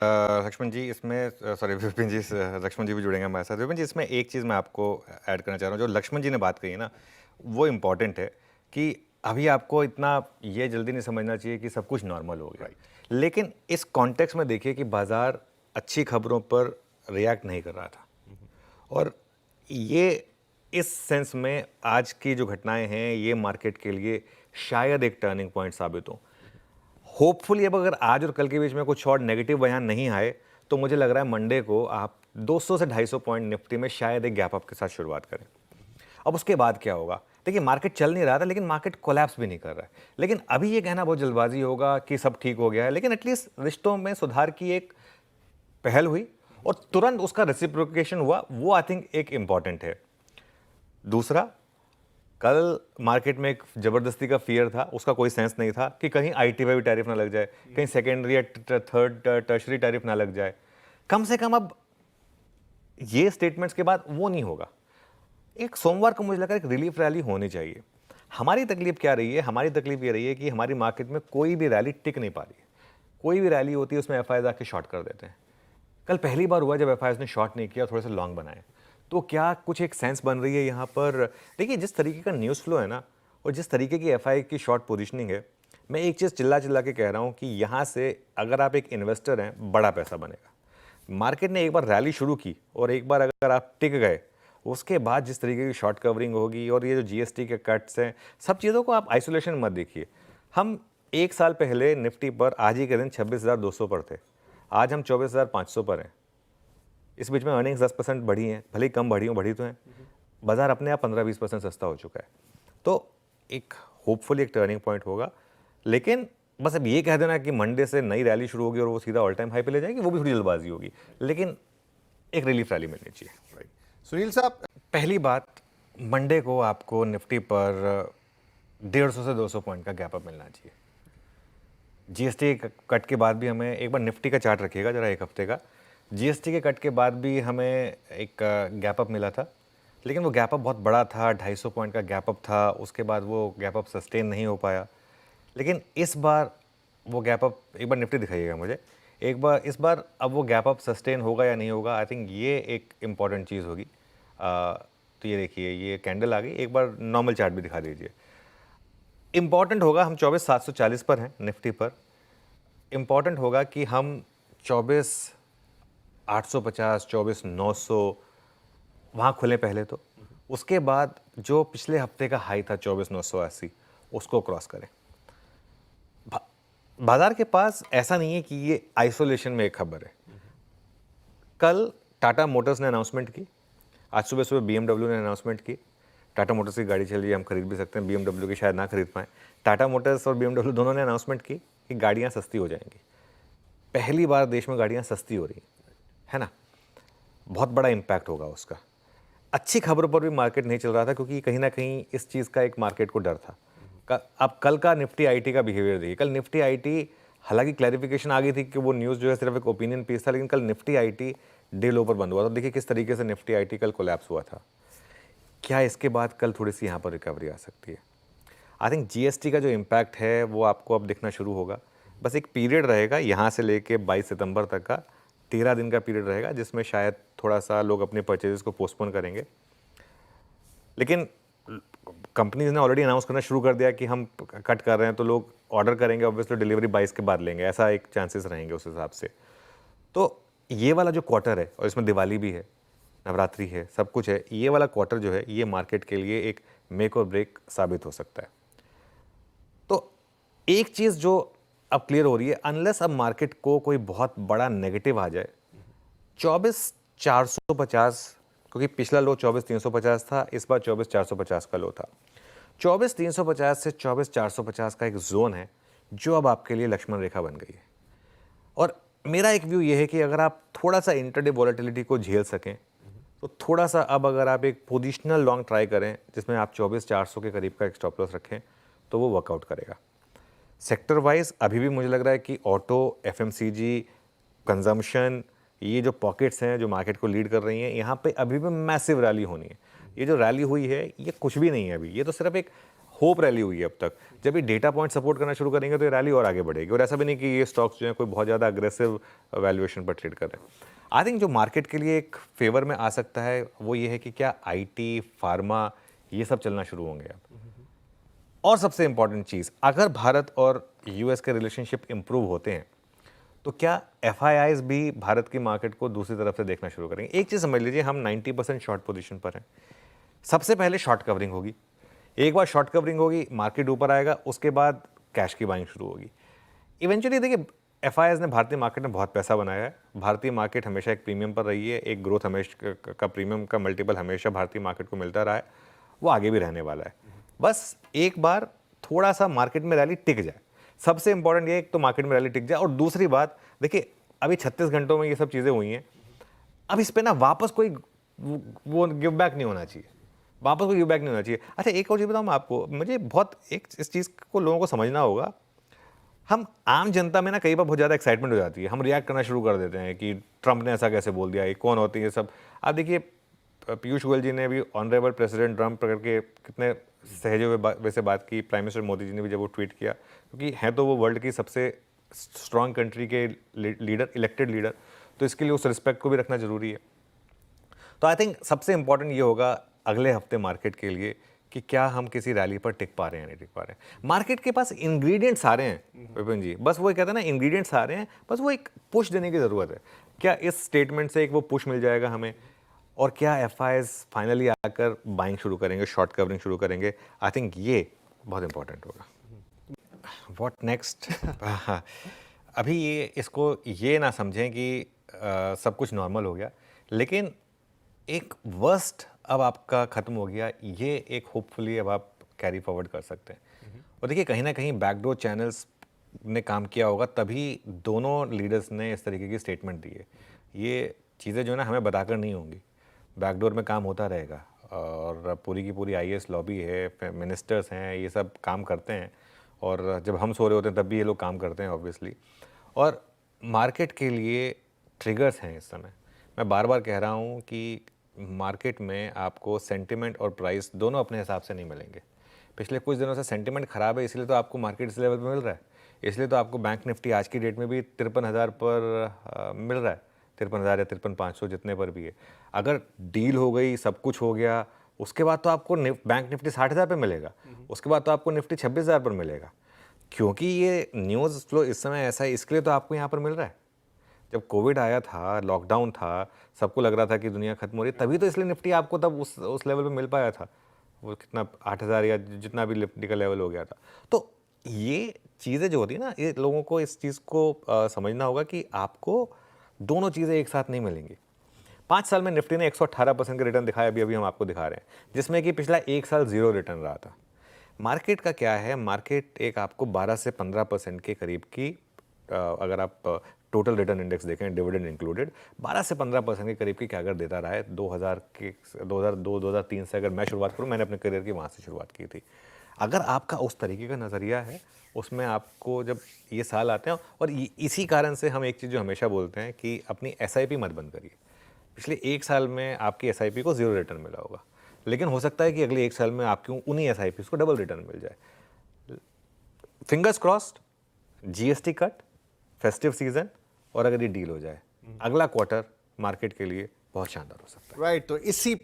लक्ष्मण जी इसमें सॉरी विपिन जी लक्ष्मण जी भी जुड़ेंगे हमारे साथ। विपिन जी इसमें एक चीज़ मैं आपको ऐड करना चाह रहा हूँ, जो लक्ष्मण जी ने बात कही है ना, वो इम्पॉर्टेंट है कि अभी आपको इतना ये जल्दी नहीं समझना चाहिए कि सब कुछ नॉर्मल हो गया। लेकिन इस कॉन्टेक्स्ट में देखिए कि बाजार अच्छी खबरों पर रिएक्ट नहीं कर रहा था, और ये इस सेंस में आज की जो घटनाएं हैं ये मार्केट के लिए शायद एक टर्निंग पॉइंट साबित हो। होपफुली अब अगर आज और कल के बीच में कुछ और नेगेटिव बयान नहीं आए तो मुझे लग रहा है मंडे को आप 200 से 250 पॉइंट निफ्टी में शायद एक गैप अप के साथ शुरुआत करें। अब उसके बाद क्या होगा? देखिए मार्केट चल नहीं रहा था, लेकिन मार्केट कोलैप्स भी नहीं कर रहा है। लेकिन अभी ये कहना बहुत जल्दबाजी होगा कि सब ठीक हो गया है, लेकिन एटलीस्ट रिश्तों में सुधार की एक पहल हुई और तुरंत उसका रेसिप्रोकेशन हुआ, वो आई थिंक एक इंपॉर्टेंट है। दूसरा, कल मार्केट में एक जबरदस्ती का फियर था, उसका कोई सेंस नहीं था कि कहीं आईटी पे भी टैरिफ ना लग जाए, कहीं सेकेंडरी या थर्ड टर्शरी टैरिफ ना लग जाए। कम से कम अब ये स्टेटमेंट्स के बाद वो नहीं होगा। एक सोमवार को मुझे लगा एक रिलीफ रैली होनी चाहिए। हमारी तकलीफ क्या रही है? हमारी तकलीफ ये रही है कि हमारी मार्केट में कोई भी रैली टिक नहीं पा रही है। कोई भी रैली होती है उसमें एफआईआई आके शॉर्ट कर देते हैं। कल पहली बार हुआ जब एफआईआई ने शॉर्ट नहीं किया, थोड़े से लॉन्ग बनाए। तो क्या कुछ एक सेंस बन रही है यहाँ पर? देखिए जिस तरीके का न्यूज़ फ्लो है ना, और जिस तरीके की एफआईआई की शॉर्ट पोजीशनिंग है, मैं एक चीज़ चिल्ला चिल्ला के कह रहा हूँ कि यहाँ से अगर आप एक इन्वेस्टर हैं, बड़ा पैसा बनेगा। मार्केट ने एक बार रैली शुरू की और एक बार अगर आप टिक गए, उसके बाद जिस तरीके की शॉर्ट कवरिंग होगी और ये जो जीएसटी के कट्स हैं, सब चीज़ों को आप आइसोलेशन मत देखिए। हम एक साल पहले निफ्टी पर आज ही के दिन 26,200 पर थे, आज हम 24,500 पर हैं। इस बीच में अर्निंग्स 10% बढ़ी हैं, भले ही कम बढ़ी हो, बढ़ी तो हैं। बाजार अपने आप 15-20% सस्ता हो चुका है। तो एक होपफुली एक टर्निंग पॉइंट होगा, लेकिन बस अब ये कह देना कि मंडे से नई रैली शुरू होगी और वो सीधा ऑल टाइम हाई पे ले जाएगी, वो भी थोड़ी जल्दबाजी होगी। लेकिन एक रिलीफ रैली मिलनी चाहिए। सुनील साहब, पहली बात, मंडे को आपको निफ्टी पर 150 से 200 पॉइंट का गैप अप मिलना चाहिए। जीएसटी के कट के बाद भी हमें एक बार निफ्टी का चार्ट रखिएगा जरा, एक हफ्ते का। जीएसटी के कट के बाद भी हमें एक गैप अप मिला था, लेकिन वो गैप अप बहुत बड़ा था, 250 पॉइंट का गैप अप था। उसके बाद वो गैप अप सस्टेन नहीं हो पाया। लेकिन इस बार वो गैप अप, एक बार निफ्टी दिखाइएगा मुझे एक बार, इस बार अब वो गैप अप सस्टेन होगा या नहीं होगा, आई थिंक ये एक इम्पॉर्टेंट चीज़ होगी। तो ये देखिए, ये कैंडल आ गई, एक बार नॉर्मल चार्ट भी दिखा दीजिए। इम्पॉर्टेंट होगा, हम 24,740 पर हैं निफ्टी पर। इम्पॉर्टेंट होगा कि हम 24,850, 24,900 वहाँ खुले पहले तो। उसके बाद जो पिछले हफ्ते का हाई था 24,980, उसको क्रॉस करें। बाजार के पास ऐसा नहीं है कि ये आइसोलेशन में एक खबर है। कल टाटा मोटर्स ने अनाउंसमेंट की, आज सुबह सुबह बीएमडब्ल्यू ने अनाउंसमेंट की। टाटा मोटर्स की गाड़ी चल रही है, हम खरीद भी सकते हैं, बीएमडब्ल्यू की शायद ना खरीद पाएँ। टाटा मोटर्स और बीएमडब्ल्यू दोनों ने अनाउंसमेंट की कि गाड़ियाँ सस्ती हो जाएंगी। पहली बार देश में गाड़ियाँ सस्ती हो रही है ना, बहुत बड़ा इम्पैक्ट होगा उसका। अच्छी खबरों पर भी मार्केट नहीं चल रहा था, क्योंकि कहीं ना कहीं इस चीज़ का एक मार्केट को डर था। अब कल का निफ्टी आईटी का बिहेवियर देखिए। कल निफ्टी आईटी, हालांकि क्लैरिफिकेशन आ गई थी कि वो न्यूज़ जो है सिर्फ एक ओपिनियन पीस था, लेकिन कल निफ्टी आईटी डे लो पर बंद हुआ था। देखिए किस तरीके से निफ्टी आईटी कल कोलैप्स हुआ था। क्या इसके बाद कल थोड़ी सी यहाँ पर रिकवरी आ सकती है? आई थिंक जीएसटी का जो इम्पैक्ट है वो आपको अब दिखना शुरू होगा। बस एक पीरियड रहेगा यहाँ से लेके 22 सितंबर तक का, 13 दिन का पीरियड रहेगा, जिसमें शायद थोड़ा सा लोग अपने परचेजेस को पोस्टपोन करेंगे। लेकिन कंपनीज ने ऑलरेडी अनाउंस करना शुरू कर दिया कि हम कट कर रहे हैं, तो लोग ऑर्डर करेंगे, ऑब्वियसली डिलीवरी 22 के बाद लेंगे, ऐसा एक चांसेस रहेंगे उस हिसाब से। तो ये वाला जो क्वार्टर है, और इसमें दिवाली भी है, नवरात्रि है, सब कुछ है, ये वाला क्वार्टर जो है ये मार्केट के लिए एक मेक और ब्रेक साबित हो सकता है। तो एक चीज़ जो अब क्लियर हो रही है, अनलेस अब मार्केट को कोई बहुत बड़ा नेगेटिव आ जाए, 24,450, क्योंकि पिछला लो 24,350 था, इस बार 24,450 का लो था। 24,350 से 24,450 का एक जोन है जो अब आपके लिए लक्ष्मण रेखा बन गई है। और मेरा एक व्यू ये है कि अगर आप थोड़ा सा इंटरडे वॉलेटिलिटी को झेल सकें, तो थोड़ा सा अब अगर आप एक पोजिशनल लॉन्ग ट्राई करें जिसमें आप 24,400 के करीब का एक स्टॉप लॉस रखें, तो वो वर्कआउट करेगा। सेक्टर वाइज अभी भी मुझे लग रहा है कि ऑटो, एफएमसीजी, कंजम्पशन, ये जो पॉकेट्स हैं जो मार्केट को लीड कर रही हैं, यहाँ पे अभी भी मैसिव रैली होनी है। ये जो रैली हुई है ये कुछ भी नहीं है अभी, ये तो सिर्फ एक होप रैली हुई है अब तक, जब ये डेटा पॉइंट सपोर्ट करना शुरू करेंगे तो ये रैली और आगे बढ़ेगी। और ऐसा भी नहीं कि ये स्टॉक्स जो है कोई बहुत ज़्यादा अग्रेसिव वैल्यूएशन पर ट्रेड कर रहे हैं। आई थिंक जो मार्केट के लिए एक फेवर में आ सकता है वो ये है कि क्या आईटी, फार्मा ये सब चलना शुरू होंगे अब। और सबसे इंपॉर्टेंट चीज़, अगर भारत और यूएस के रिलेशनशिप इंप्रूव होते हैं तो क्या एफआईआईज भी भारत की मार्केट को दूसरी तरफ से देखना शुरू करेंगे। एक चीज़ समझ लीजिए, हम 90% शॉर्ट पोजीशन पर हैं। सबसे पहले शॉर्ट कवरिंग होगी, एक बार शॉर्ट कवरिंग होगी, मार्केट ऊपर आएगा, उसके बाद कैश की बाइंग शुरू होगी। इवेंचुअली देखिए, एफआईआईज ने भारतीय मार्केट में बहुत पैसा बनाया है। भारतीय मार्केट हमेशा एक प्रीमियम पर रही है, एक ग्रोथ हमेशा का प्रीमियम का मल्टीपल हमेशा भारतीय मार्केट को मिलता रहा है, वो आगे भी रहने वाला है। बस एक बार थोड़ा सा मार्केट में रैली टिक जाए, सबसे इंपॉर्टेंट ये एक तो मार्केट में रैली टिक जाए। और दूसरी बात देखिए, अभी 36 घंटों में ये सब चीज़ें हुई हैं, अब इस पे ना वापस कोई वो गिव बैक नहीं होना चाहिए, वापस कोई गिव बैक नहीं होना चाहिए। अच्छा, एक और चीज़ बताऊँ मैं आपको, मुझे बहुत एक इस चीज़ को लोगों को समझना होगा। हम आम जनता में ना कई बार बहुत ज़्यादा एक्साइटमेंट हो जाती है, हम रिएक्ट करना शुरू कर देते हैं कि ट्रंप ने ऐसा कैसे बोल दिया, ये कौन होती है सब। आप देखिए, पीयूष गोयल जी ने भी ऑनरेबल प्रेसिडेंट ट्रंप करके कितने सहजे हुए वैसे बात की। प्राइम मिनिस्टर मोदी जी ने भी जब वो ट्वीट किया, क्योंकि हैं तो वो वर्ल्ड की सबसे स्ट्रॉन्ग कंट्री के लीडर, इलेक्टेड लीडर, तो इसके लिए उस रिस्पेक्ट को भी रखना जरूरी है। तो आई थिंक सबसे इंपॉर्टेंट ये होगा अगले हफ्ते मार्केट के लिए कि क्या हम किसी रैली पर टिक पा रहे हैं या नहीं टिक पा रहे हैं। मार्केट के पास इंग्रेडिएंट्स आ रहे हैं विपिन जी, बस वो कहते हैं ना, इंग्रेडिएंट्स आ रहे हैं, बस वो एक पुश देने की ज़रूरत है। क्या इस स्टेटमेंट से एक वो पुश मिल जाएगा हमें, और क्या एफआईआईज फाइनली आकर बाइंग शुरू करेंगे, शॉर्ट कवरिंग शुरू करेंगे। आई थिंक ये बहुत इंपॉर्टेंट होगा। What next? अभी ये इसको ये ना समझें कि सब कुछ नॉर्मल हो गया, लेकिन एक वर्स्ट अब आपका ख़त्म हो गया, ये एक होपफुली अब आप कैरी फॉरवर्ड कर सकते हैं। और देखिए, कहीं ना कहीं बैकडोर चैनल्स ने काम किया होगा, तभी दोनों लीडर्स ने इस तरीके की स्टेटमेंट दी है। ये चीज़ें जो है ना हमें बताकर नहीं होंगी, बैकडोर में काम होता रहेगा। और पूरी की पूरी आईएएस लॉबी है, मिनिस्टर्स हैं, ये सब काम करते हैं, और जब हम सो रहे होते हैं तब भी ये लोग काम करते हैं ऑब्वियसली। और मार्केट के लिए ट्रिगर्स हैं इस समय। मैं बार बार कह रहा हूँ कि मार्केट में आपको सेंटिमेंट और प्राइस दोनों अपने हिसाब से नहीं मिलेंगे। पिछले कुछ दिनों से सेंटिमेंट ख़राब है, इसलिए तो आपको मार्केट इस लेवल पे मिल रहा है। इसलिए तो आपको बैंक निफ्टी आज की डेट में भी 53,000 पर मिल रहा है, 53,000 या 53,500 जितने पर भी है। अगर डील हो गई, सब कुछ हो गया, उसके बाद तो आपको बैंक निफ्टी 60,000 पे मिलेगा, उसके बाद तो आपको निफ्टी 26,000 पर मिलेगा। क्योंकि ये न्यूज़ फ्लो इस समय ऐसा है, इसके लिए तो आपको यहाँ पर मिल रहा है। जब कोविड आया था, लॉकडाउन था, सबको लग रहा था कि दुनिया खत्म हो रही है, तभी तो इसलिए निफ्टी आपको तब उस लेवल पे मिल पाया था। वो कितना 8,000 या जितना भी निफ्टी का लेवल हो गया था। तो ये चीज़ें जो होती है ना, ये लोगों को इस चीज़ को समझना होगा कि आपको दोनों चीज़ें एक साथ नहीं मिलेंगी। 5 साल में निफ्टी ने 118% का रिटर्न दिखाया, अभी हम आपको दिखा रहे हैं, जिसमें कि पिछला 1 साल 0 रिटर्न रहा था। मार्केट का क्या है, मार्केट एक आपको 12 से 15% के करीब की, अगर आप टोटल रिटर्न इंडेक्स देखें डिविडेंड इंक्लूडेड, 12 से 15% के करीब की क्या अगर देता रहा है 2002-2003 से। अगर मैं शुरुआत करूं, मैंने अपने करियर की वहाँ से शुरुआत की थी। अगर आपका उस तरीके का नज़रिया है, उसमें आपको जब ये साल आते हैं, और इसी कारण से हम एक चीज़ जो हमेशा बोलते हैं कि अपनी एसआईपी मत बंद करिए। पिछले 1 साल में आपकी एसआईपी को 0 रिटर्न मिला होगा, लेकिन हो सकता है कि अगले 1 साल में आपकी उन्हीं एसआईपी को डबल रिटर्न मिल जाए। Fingers crossed, GST cut, festive season, और अगर ये डील हो जाए, अगला क्वार्टर मार्केट के लिए बहुत शानदार हो सकता है। राइट, तो इसी